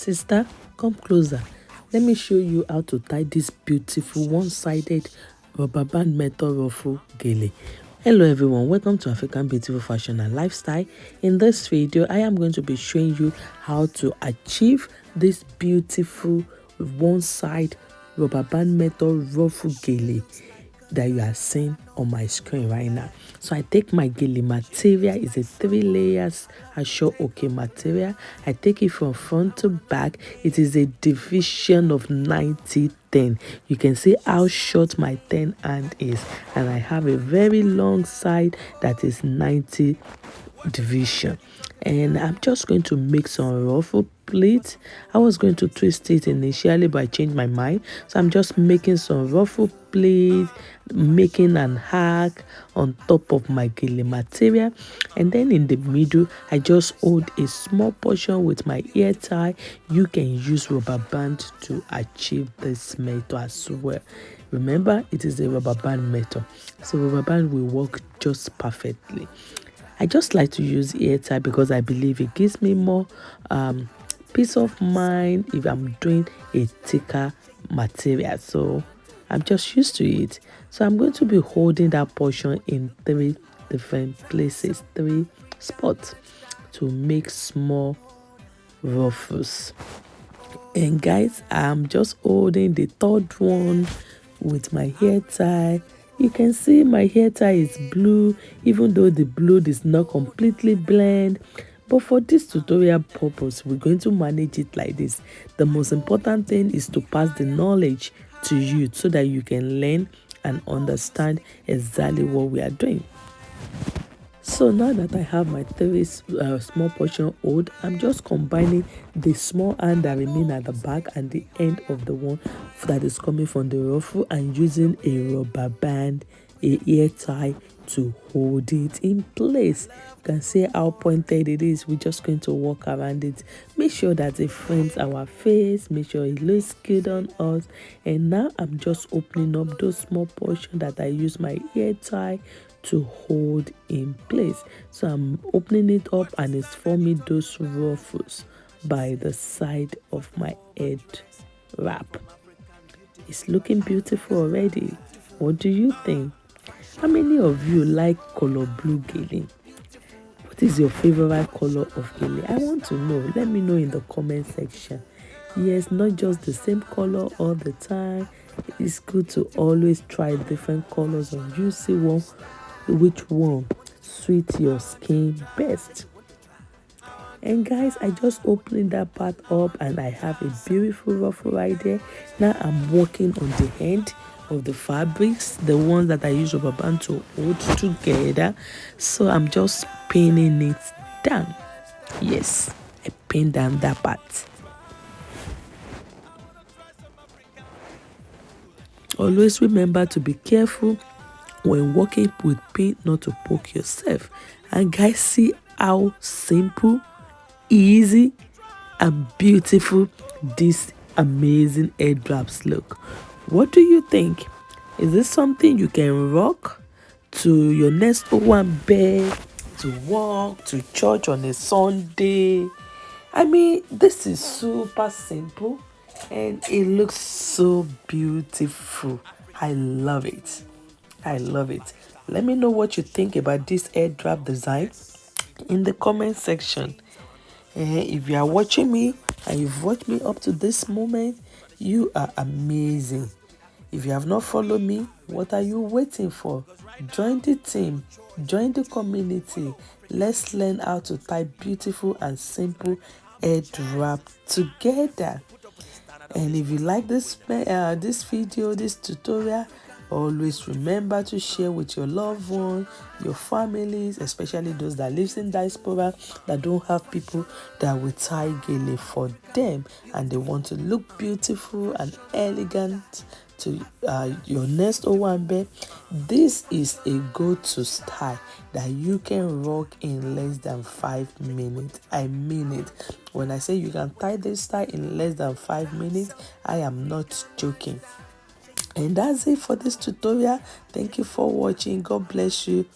sister, come closer. Let me show you how to tie this beautiful one-sided rubber band metal ruffle gele. Hello everyone, welcome to African Beautiful Fashion and Lifestyle. In this video, I am going to be showing you how to achieve this beautiful one-side rubber band metal ruffle gele that you are seeing on my screen right now. So I take my gele material, is a 3 layers aso-oke material. I take it from front to back. It is a division of 90-10. You can see how short my 10 hand is, and I have a very long side that is 90 division. And I'm just going to make some ruffle pleats. I was going to twist it initially, but I changed my mind, so I'm just making some ruffle pleats, making an hack on top of my gele material. And then in the middle, I just hold a small portion with my ear tie. You can use rubber band to achieve this method as well. Remember, it is a rubber band method, so rubber band will work just perfectly. I just like to use ear tie because I believe it gives me more peace of mind if I'm doing a thicker material. So I'm just used to it. So I'm going to be holding that portion in 3 different places, 3 spots, to make small ruffles. And guys, I'm just holding the 3rd one with my hair tie. You can see my hair tie is blue, even though the blue is not completely blend. But for this tutorial purpose, we're going to manage it like this. The most important thing is to pass the knowledge to you so that you can learn and understand exactly what we are doing. So now that I have my 3 small portion hold, I'm just combining the small hand that remain at the back and the end of the one that is coming from the ruffle, and using a rubber band, a ear tie, to hold it in place. You can see how pointed it is. We're just going to walk around it. Make sure that it frames our face. Make sure it looks good on us. And now I'm just opening up those small portions that I use my ear tie to hold in place. So I'm opening it up and it's forming those ruffles by the side of my head wrap. It's looking beautiful already. What do you think? How many of you like color blue gele? What is your favorite color of gele? I want to know. Let me know in the comment section. Yes, not just the same color all the time. It's good to always try different colors and you see which one suits your skin best. And guys, I just opened that part up and I have a beautiful ruffle right there. Now I'm working on the end of the fabrics, the ones that I use rubber band to hold together. So I'm just pinning it down. Yes, I pinned down that part. Always remember to be careful when working with pin, not to poke yourself. And guys, see how simple, easy and beautiful this amazing head wraps look. What do you think? Is this something you can rock to your next bed, to work, to church on a Sunday? I mean, this is super simple and it looks so beautiful. I love it. I love it. Let me know what you think about this head wrap design in the comment section. If you are watching me and you've watched me up to this moment, you are amazing. If you have not followed me, what are you waiting for? Join the team, join the community. Let's learn how to tie beautiful and simple head wrap together. And if you like this video, this tutorial, always remember to share with your loved ones, your families, especially those that live in diaspora that don't have people that will tie gele for them and they want to look beautiful and elegant to your next bed. This is a go-to style that you can rock in less than 5 minutes. I mean it. When I say you can tie this style in less than 5 minutes, I am not joking. And that's it for this tutorial. Thank you for watching. God bless you.